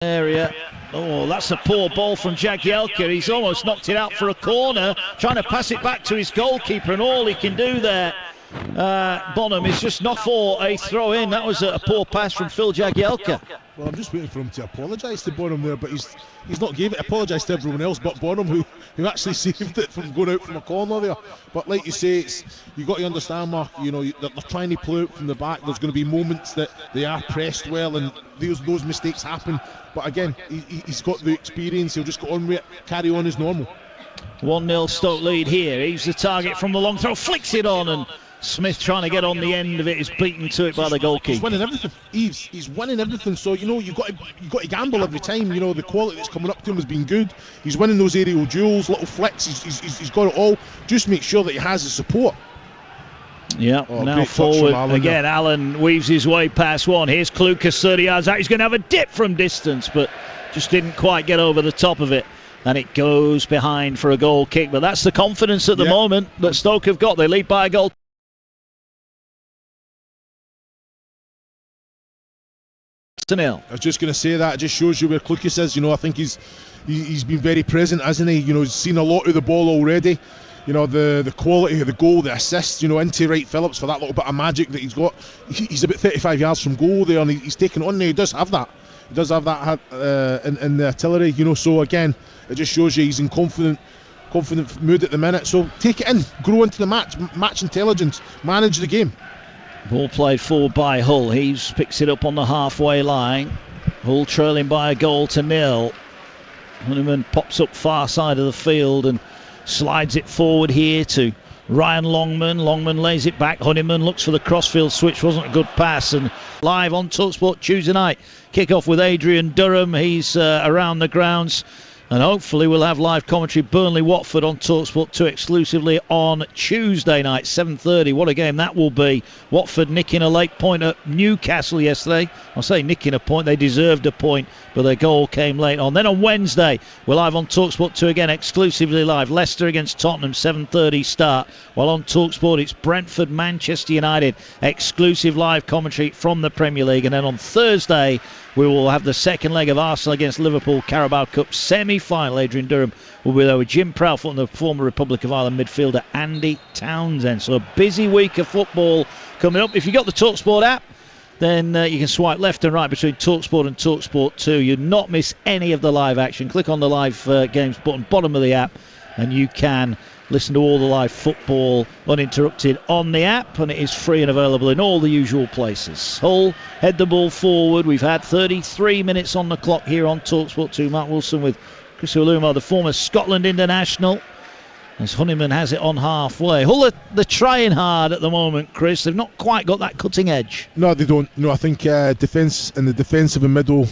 area. Oh, that's a poor ball from Jagielka. He's almost knocked it out for a corner, trying to pass it back to his goalkeeper, and all he can do there, Bonham, is just knock for a throw in. That was a poor pass from Phil Jagielka. Well, I'm just waiting for him to apologise to Bonham there, but he's not gave it. Apologised to everyone else but Bonham, who actually saved it from going out from a corner there. But like you say, you've got to understand, Mark, you know, they're trying to play out from the back. There's going to be moments that they are pressed well, and those mistakes happen. But again, he's got the experience. He'll just go on with it, carry on as normal. 1-0 Stoke lead here. He's the target from the long throw, flicks it on, and Smith trying to get on the end of it is beaten to it by the goalkeeper. He's winning everything. He's winning everything. So you know you've got to gamble every time. You know the quality that's coming up to him has been good. He's winning those aerial duels, little flicks. He's got it all. Just make sure that he has the support. Yeah, now forward again. Allen weaves his way past one. Here's Klukas 30 yards out. He's going to have a dip from distance, but just didn't quite get over the top of it. And it goes behind for a goal kick. But that's the confidence at the moment that Stoke have got. They lead by a goal. I was just going to say that. It just shows you where Klukas is. You know, I think he's been very present, hasn't he? You know, he's seen a lot of the ball already. You know, the quality of the goal, the assist, you know, into Wright Phillips for that little bit of magic that he's got. He's about 35 yards from goal there, and he's taken on there. He does have that. He does have that in the artillery, you know. So again, it just shows you he's in confident mood at the minute. So take it in, grow into the match intelligence, manage the game. Ball played forward by Hull. Heaves picks it up on the halfway line. Hull trailing by a goal to nil. Honeyman pops up far side of the field and slides it forward here to Ryan Longman. Longman lays it back. Honeyman looks for the crossfield switch. Wasn't a good pass. And live on TalkSport Tuesday night. Kick off with Adrian Durham. He's around the grounds. And hopefully we'll have live commentary Burnley-Watford on TalkSport 2 exclusively on Tuesday night, 7:30. What a game that will be. Watford nicking a late point at Newcastle yesterday. I'll say nicking a point, they deserved a point, but their goal came late on. Then on Wednesday, we're live on TalkSport 2 again, exclusively live. Leicester against Tottenham, 7:30 start. While on TalkSport, it's Brentford-Manchester United, exclusive live commentary from the Premier League. And then on Thursday, we will have the second leg of Arsenal against Liverpool Carabao Cup semi-final. Adrian Durham will be there with Jim Proudfoot and the former Republic of Ireland midfielder Andy Townsend. So a busy week of football coming up. If you've got the TalkSport app, then you can swipe left and right between TalkSport and TalkSport 2. You'll not miss any of the live action. Click on the live games button, bottom of the app, and you can listen to all the live football uninterrupted on the app, and it is free and available in all the usual places. Hull head the ball forward. We've had 33 minutes on the clock here on TalkSport 2. Mark Wilson with Chris Olumo, the former Scotland international, as Honeyman has it on halfway. Hull they're trying hard at the moment, Chris. They've not quite got that cutting edge. No, they don't. No, I think defence and the defensive and middle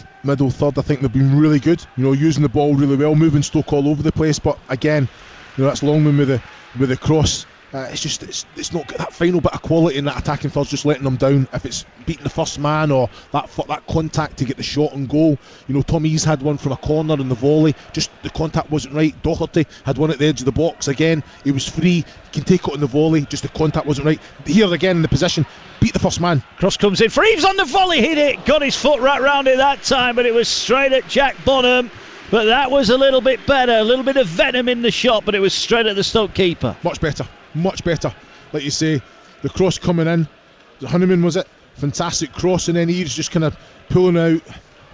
third, I think they've been really good. You know, using the ball really well, moving Stoke all over the place. But again, you know, that's Longman with the cross. It's not got that final bit of quality in that attacking third's just letting them down. If it's beating the first man or that contact to get the shot and goal. You know, Tom Ease had one from a corner in the volley. Just the contact wasn't right. Doherty had one at the edge of the box. Again, he was free. He can take it on the volley. Just the contact wasn't right. Here again in the position, beat the first man. Cross comes in for Eaves on the volley. Hit it. Got his foot right round it that time, but it was straight at Jack Bonham. But that was a little bit better. A little bit of venom in the shot, but it was straight at the Stoke keeper. Much better. Like you say, the cross coming in. Honeyman was it? Fantastic cross, and then Eaves just kind of pulling out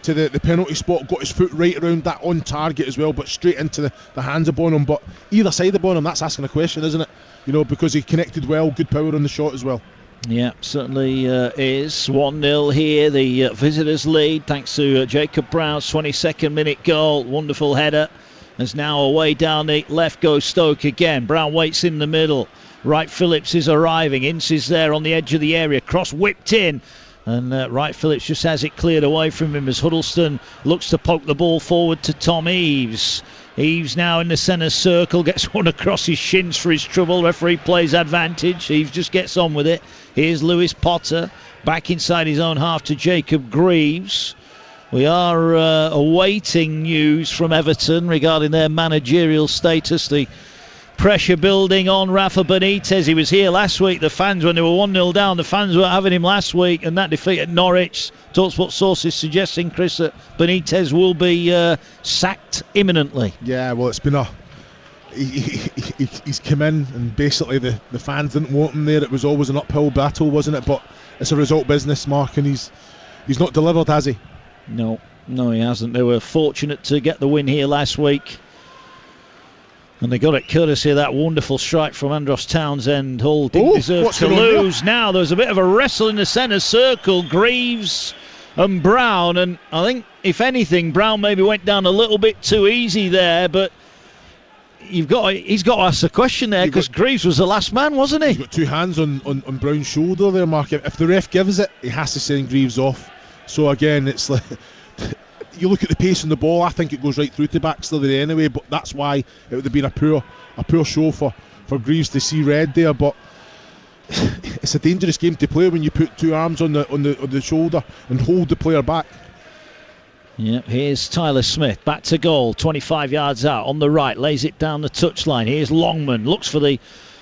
to the penalty spot. Got his foot right around that on target as well, but straight into the hands of Bonham. But either side of Bonham, that's asking a question, isn't it? You know, because he connected well, good power on the shot as well. Yeah, certainly is. 1-0 here, the visitors lead thanks to Jacob Brown's 22nd minute goal. Wonderful header. As now away down the left goes Stoke again. Brown waits in the middle. Wright Phillips is arriving. Ince is there on the edge of the area. Cross whipped in. And Wright Phillips just has it cleared away from him as Huddleston looks to poke the ball forward to Tom Eaves. Eaves now in the centre circle, gets one across his shins for his trouble. Referee plays advantage. Eaves just gets on with it. Here's Lewis Potter back inside his own half to Jacob Greaves. We are awaiting news from Everton regarding their managerial status. The Pressure building on Rafa Benitez. He was here last week. The fans, when they were 1-0 down, the fans were having him last week, and that defeat at Norwich. TalkSport sources suggesting, Chris, that Benitez will be sacked imminently. Yeah, well, it's been he's come in, and basically the fans didn't want him there. It was always an uphill battle, wasn't it? But it's a result business, Mark, and he's not delivered, has he? No, he hasn't. They were fortunate to get the win here last week, and they got it courtesy of that wonderful strike from Andros Townsend. Hull didn't deserve to lose. Now there's a bit of a wrestle in the centre circle. Greaves and Brown, and I think, if anything, Brown maybe went down a little bit too easy there, but he's got to ask the question there, because Greaves was the last man, wasn't he? He's got two hands on Brown's shoulder there, Mark. If the ref gives it, he has to send Greaves off. So again, it's like, you look at the pace on the ball, I think it goes right through to Baxter anyway, but that's why it would have been a poor show for Greaves to see red there. But it's a dangerous game to play when you put two arms on the shoulder and hold the player back. Yeah, here's Tyler Smith, back to goal, 25 yards out, on the right, lays it down the touchline. Here's Longman, looks for the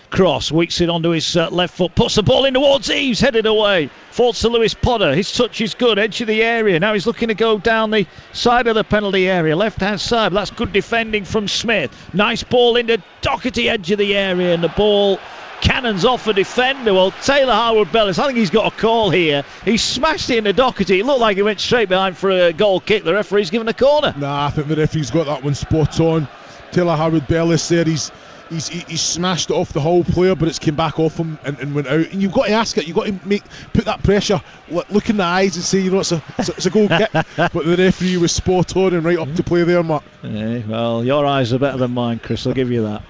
cross, weaks it onto his left foot, puts the ball in towards Eves, headed away, falls to Lewis Potter. His touch is good, edge of the area. Now he's looking to go down the side of the penalty area, left-hand side, but that's good defending from Smith. Nice ball into Doherty, edge of the area, and the ball cannons off a defender. Well, Taylor Harwood-Bellis, I think he's got a call here. He smashed it into Doherty. It looked like he went straight behind for a goal kick. The referee's given a corner. Nah, I think the referee's got that one spot on. Taylor Harwood-Bellis there, he's smashed it off the Hull player, but it's came back off him and went out. And you've got to ask it. You've got to put that pressure, look in the eyes and say, you know, it's a goal kick. But the referee was spot on and right up to play there, Mark. Yeah, well, your eyes are better than mine, Chris. I'll give you that.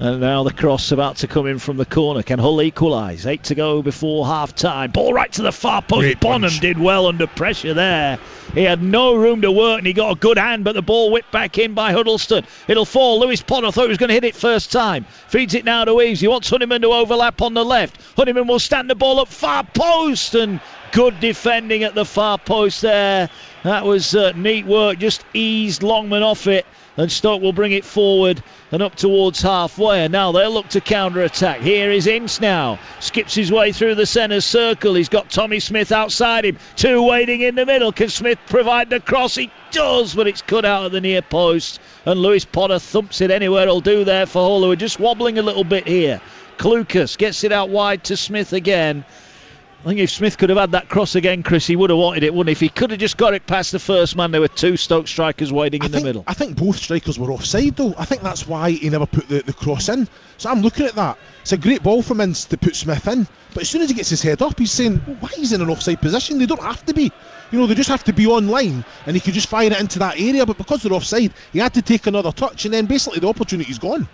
And now the cross about to come in from the corner. Can Hull equalise? 8 to go before half-time. Ball right to the far post. Great Bonham punch. did well under pressure there. He had no room to work, and he got a good hand, but the ball whipped back in by Huddleston. It'll fall. Lewis Potter thought he was going to hit it first time. Feeds it now to Eves. He wants Honeyman to overlap on the left. Honeyman will stand the ball up far post, and good defending at the far post there. That was neat work. Just eased Longman off it. And Stoke will bring it forward and up towards halfway. And now they'll look to counter-attack. Here is Ince now. Skips his way through the centre circle. He's got Tommy Smith outside him. Two waiting in the middle. Can Smith provide the cross? He does, but it's cut out of the near post. And Lewis Potter thumps it anywhere. It'll do there for Hull, who are just wobbling a little bit here. Klukas gets it out wide to Smith again. I think if Smith could have had that cross again, Chris, he would have wanted it, wouldn't he? If he could have just got it past the first man, there were two Stoke strikers waiting in the middle. I think both strikers were offside, though. I think that's why he never put the cross in. So I'm looking at that. It's a great ball from Ince to put Smith in. But as soon as he gets his head up, he's saying, well, why is he in an offside position? They don't have to be. You know, they just have to be on line, and he could just fire it into that area. But because they're offside, he had to take another touch, and then basically the opportunity's gone.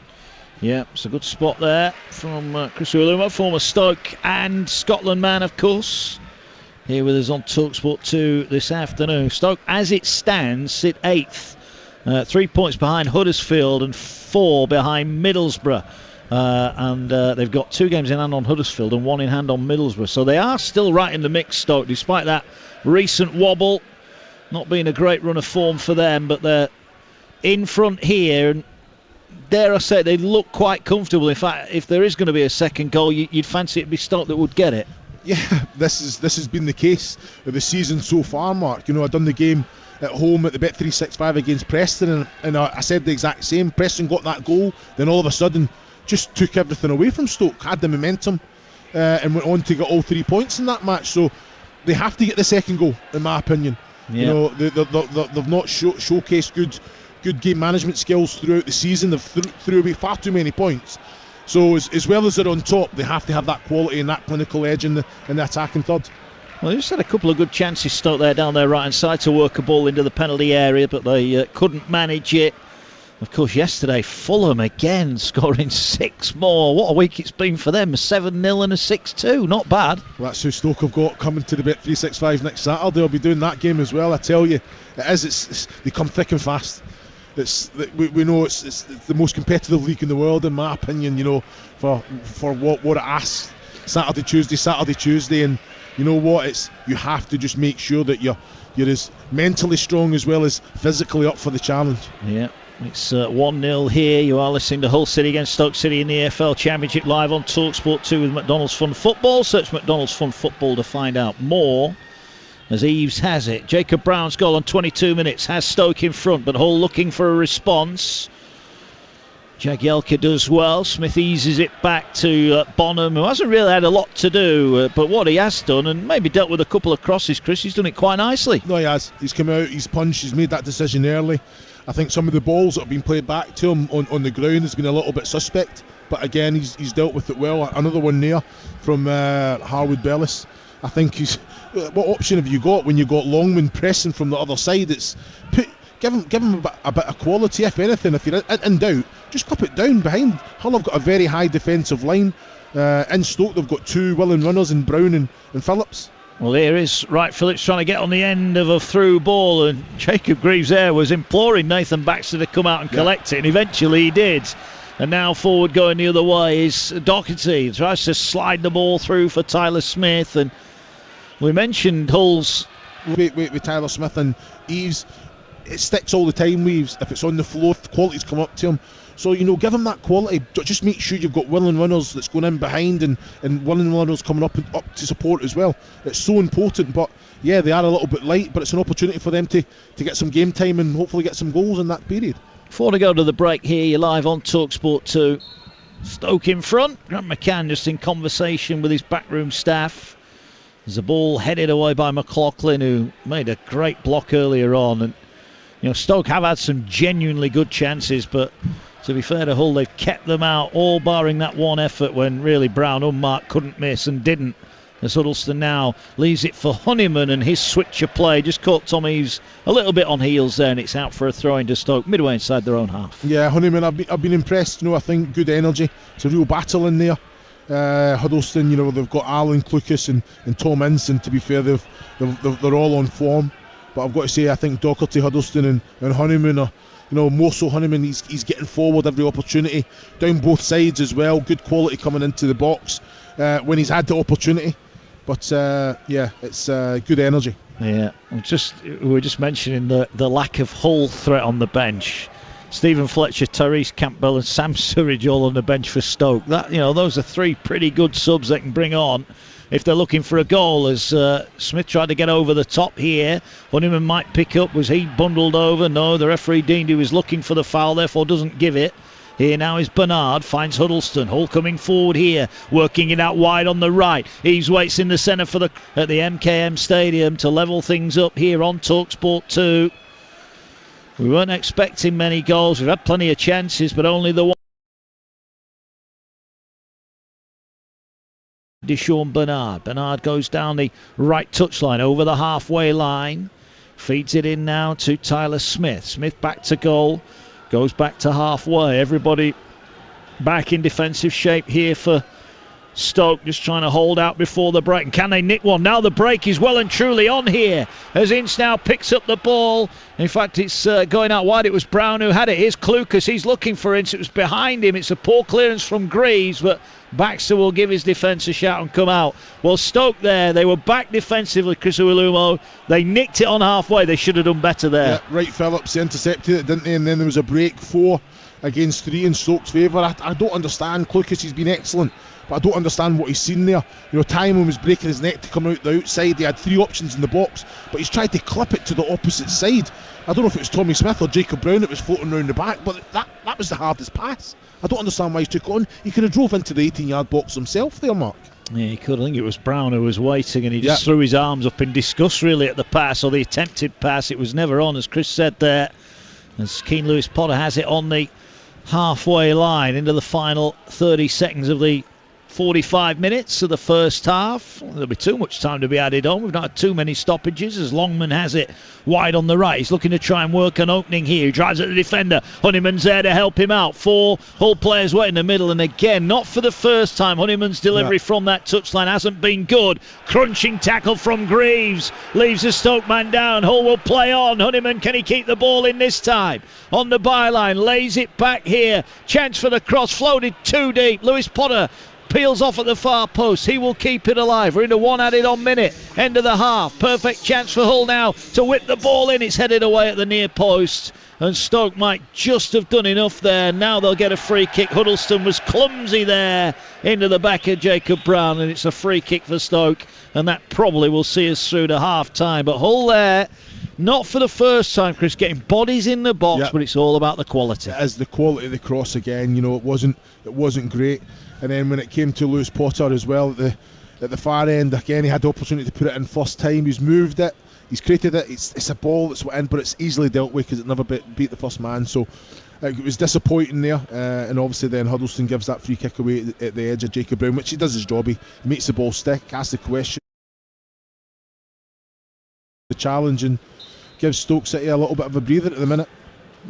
Yeah, it's a good spot there from Chris Uluma, former Stoke and Scotland man, of course. Here with us on TalkSport 2 this afternoon. Stoke, as it stands, sit 8th. 3 points behind Huddersfield and 4 behind Middlesbrough. And they've got 2 games in hand on Huddersfield and 1 in hand on Middlesbrough. So they are still right in the mix, Stoke, despite that recent wobble. Not being a great run of form for them, but they're in front here. And dare I say, they look quite comfortable. In fact, if there is going to be a second goal, you'd fancy it'd be Stoke that would get it. Yeah, this has been the case of the season so far, Mark. You know, I've done the game at home at the Bet365 against Preston, and I said the exact same. Preston got that goal, then all of a sudden just took everything away from Stoke, had the momentum, and went on to get all 3 points in that match. So they have to get the second goal, in my opinion. Yeah. You know, they've not showcased good game management skills throughout the season. They've threw away far too many points. So as well as they're on top, they have to have that quality and that clinical edge in the attacking third. Well, they just had a couple of good chances, Stoke, there down their right-hand side to work a ball into the penalty area, but they couldn't manage it. Of course, yesterday, Fulham again scoring 6 more. What a week it's been for them. A 7-0 and a 6-2. Not bad. Well, that's who Stoke have got coming to the Bet365 next Saturday. They'll be doing that game as well. I tell you, they come thick and fast. We know it's the most competitive league in the world, in my opinion. You know, for what it asks. Saturday, Tuesday, and you know what? You have to just make sure that you're as mentally strong as well as physically up for the challenge. Yeah. It's 1-0 here. You are listening to Hull City against Stoke City in the EFL Championship live on TalkSport 2 with McDonald's Fun Football. Search McDonald's Fun Football to find out more. As Eves has it. Jacob Brown's goal on 22 minutes has Stoke in front, but Hull looking for a response. Jagielka does well. Smith eases it back to Bonham, who hasn't really had a lot to do, but what he has done, and maybe dealt with a couple of crosses, Chris, he's done it quite nicely. No, he has. He's come out, he's punched, he's made that decision early. I think some of the balls that have been played back to him on the ground has been a little bit suspect, but again, he's dealt with it well. Another one there from Harwood Bellis. I think what option have you got when you got Longman pressing from the other side? It's give him a bit of quality, if anything. If you're in doubt, just clip it down behind. Hull have got a very high defensive line. In Stoke, they've got two willing runners in Brown and Phillips. Well, here is Wright Phillips trying to get on the end of a through ball, and Jacob Greaves there was imploring Nathan Baxter to come out and collect it, and eventually he did. And now forward going the other way is Doherty. He tries to slide the ball through for Tyler Smith, and we mentioned Hull's... With Tyler Smith and Eves, it sticks all the time, Eves. If it's on the floor, the quality's come up to him. So, give him that quality. Just make sure you've got willing runners that's going in behind and willing runners coming up to support as well. It's so important, but yeah, they are a little bit light, but it's an opportunity for them to get some game time and hopefully get some goals in that period. Before we go to the break here, you're live on TalkSport 2. Stoke in front. Grant McCann just in conversation with his backroom staff. There's a ball headed away by McLaughlin, who made a great block earlier on. And Stoke have had some genuinely good chances, but to be fair to Hull, they've kept them out, all barring that one effort when really Brown unmarked couldn't miss and didn't. As Huddleston now leaves it for Honeyman, and his switch of play just caught Tom Eves a little bit on heels there, and it's out for a throw into Stoke midway inside their own half. Yeah, Honeyman, I've been impressed. I think good energy. It's a real battle in there. Huddleston, they've got Alan Clucas and Tom Inson. To be fair, they're all on form. But I've got to say, I think Doherty, Huddleston and Honeyman are, more so Honeyman, he's getting forward every opportunity, down both sides as well. Good quality coming into the box when he's had the opportunity. But it's good energy. Yeah, we were just mentioning the lack of Hull threat on the bench. Stephen Fletcher, Tyrese Campbell and Sam Surridge all on the bench for Stoke. Those are three pretty good subs they can bring on if they're looking for a goal. As Smith tried to get over the top here, Honeyman might pick up. Was he bundled over? No, the referee deemed he was looking for the foul, therefore doesn't give it. Here now is Bernard, finds Huddleston. Hull coming forward here, working it out wide on the right. Eves waits in the centre at the MKM Stadium to level things up here on TalkSport 2. We weren't expecting many goals. We've had plenty of chances, but only the one. Deshaun Bernard. Bernard goes down the right touchline over the halfway line. Feeds it in now to Tyler Smith. Smith back to goal. Goes back to halfway. Everybody back in defensive shape here for Stoke, just trying to hold out before the break. And can they nick one? Now the break is well and truly on here as Ince now picks up the ball. In fact, it's going out wide. It was Brown who had it. Here's Clucas. He's looking for Ince. It was behind him. It's a poor clearance from Greaves, but Baxter will give his defence a shout and come out. Well, Stoke there, they were back defensively, Chris Uwilumo. They nicked it on halfway. They should have done better there. Yeah, Wright Phillips intercepted it, didn't he? And then there was a break, 4 against 3 in Stoke's favour. I don't understand. Clucas, he's been excellent, but I don't understand what he's seen there. Timon was breaking his neck to come out the outside. He had 3 options in the box, but he's tried to clip it to the opposite side. I don't know if it was Tommy Smith or Jacob Brown that was floating around the back, but that was the hardest pass. I don't understand why he took it on. He could have drove into the 18-yard box himself there, Mark. Yeah, he could. I think it was Brown who was waiting, and he just threw his arms up in disgust really at the pass, or the attempted pass. It was never on, as Chris said there. As Keane Lewis Potter has it on the halfway line into the final 30 seconds of the 45 minutes of the first half. There'll be too much time to be added on. We've not had too many stoppages as Longman has it wide on the right. He's looking to try and work an opening here. He drives at the defender. Honeyman's there to help him out. 4 Hull players wait in the middle, and again, not for the first time, Honeyman's delivery from that touchline hasn't been good. Crunching tackle from Greaves leaves the Stoke man down. Hull will play on. Honeyman, can he keep the ball in this time? On the byline, lays it back here. Chance for the cross, floated too deep. Lewis Potter peels off at the far post. He will keep it alive. We're into one added on minute. End of the half. Perfect chance for Hull now to whip the ball in. It's headed away at the near post. And Stoke might just have done enough there. Now they'll get a free kick. Huddleston was clumsy there into the back of Jacob Brown, and it's a free kick for Stoke, and that probably will see us through to half time. But Hull there, not for the first time, Chris, getting bodies in the box, but it's all about the quality. As the quality of the cross again, you know, it wasn't great. And then when it came to Lewis Potter as well at the far end, again he had the opportunity to put it in first time. He's moved it. He's created it. It's a ball that's went in, but it's easily dealt with because it never beat the first man. So it was disappointing there. And obviously then Huddleston gives that free kick away at the edge of Jacob Brown, which he does his job. He makes the ball stick, asks the question, the challenge, and gives Stoke City a little bit of a breather at the minute.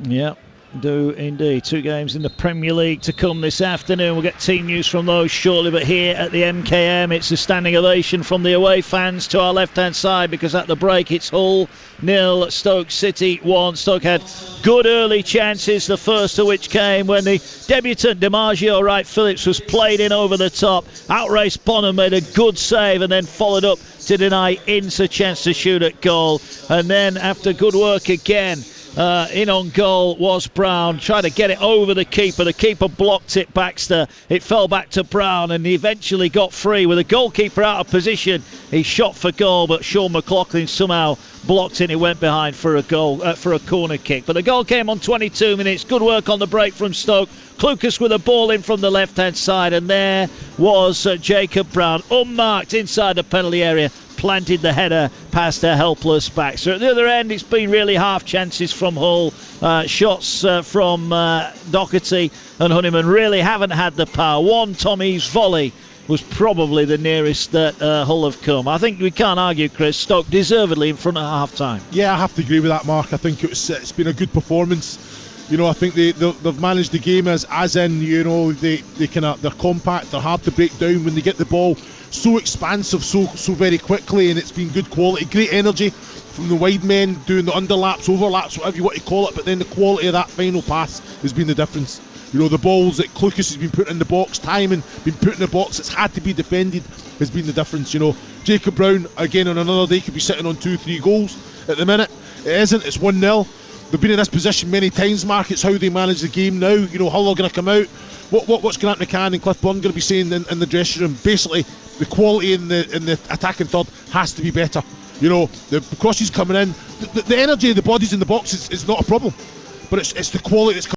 Yeah, do indeed. 2 games in the Premier League to come this afternoon. We'll get team news from those shortly, but here at the MKM it's a standing ovation from the away fans to our left hand side, because at the break it's Hull 0, Stoke City 1. Stoke had good early chances, the first of which came when the debutant DiMaggio Wright Phillips was played in over the top. Outraced Bonham, made a good save and then followed up to deny Ince a chance to shoot at goal. And then after good work again, in on goal was Brown, trying to get it over the keeper blocked it, Baxter. It fell back to Brown and he eventually got free with the goalkeeper out of position. He shot for goal, but Sean McLaughlin somehow blocked it. He went behind for a goal, for a corner kick, but the goal came on 22 minutes. Good work on the break from Stoke. Clucas with a ball in from the left hand side, and there was Jacob Brown unmarked inside the penalty area, planted the header past a helpless Baxter. At the other end, it's been really half chances from Hull. Shots from Doherty and Honeyman really haven't had the power. One Tommy's volley was probably the nearest that Hull have come. I think we can't argue, Chris, Stoke deservedly in front at half time. Yeah, I have to agree with that, Mark. I think it's been a good performance. You know, I think they've managed the game as in, you know, they're compact, they're hard to break down when they get the ball. So expansive, so very quickly, and it's been good quality, great energy from the wide men doing the underlaps, overlaps, whatever you want to call it. But then the quality of that final pass has been the difference. You know, the balls that Clucas has been put in the box, timing been put in the box, it's had to be defended, has been the difference. You know, Jacob Brown again on another day could be sitting on 2-3 goals at the minute. It isn't. It's 1-0. They've been in this position many times, Mark. It's how they manage the game now. You know, Hull are going to come out. What's Grant McCann and Cliff Byrne going to be saying in the dressing room? Basically, the quality in the attacking third has to be better. You know, the crosses coming in, the energy of the bodies in the box is not a problem, but it's the quality that's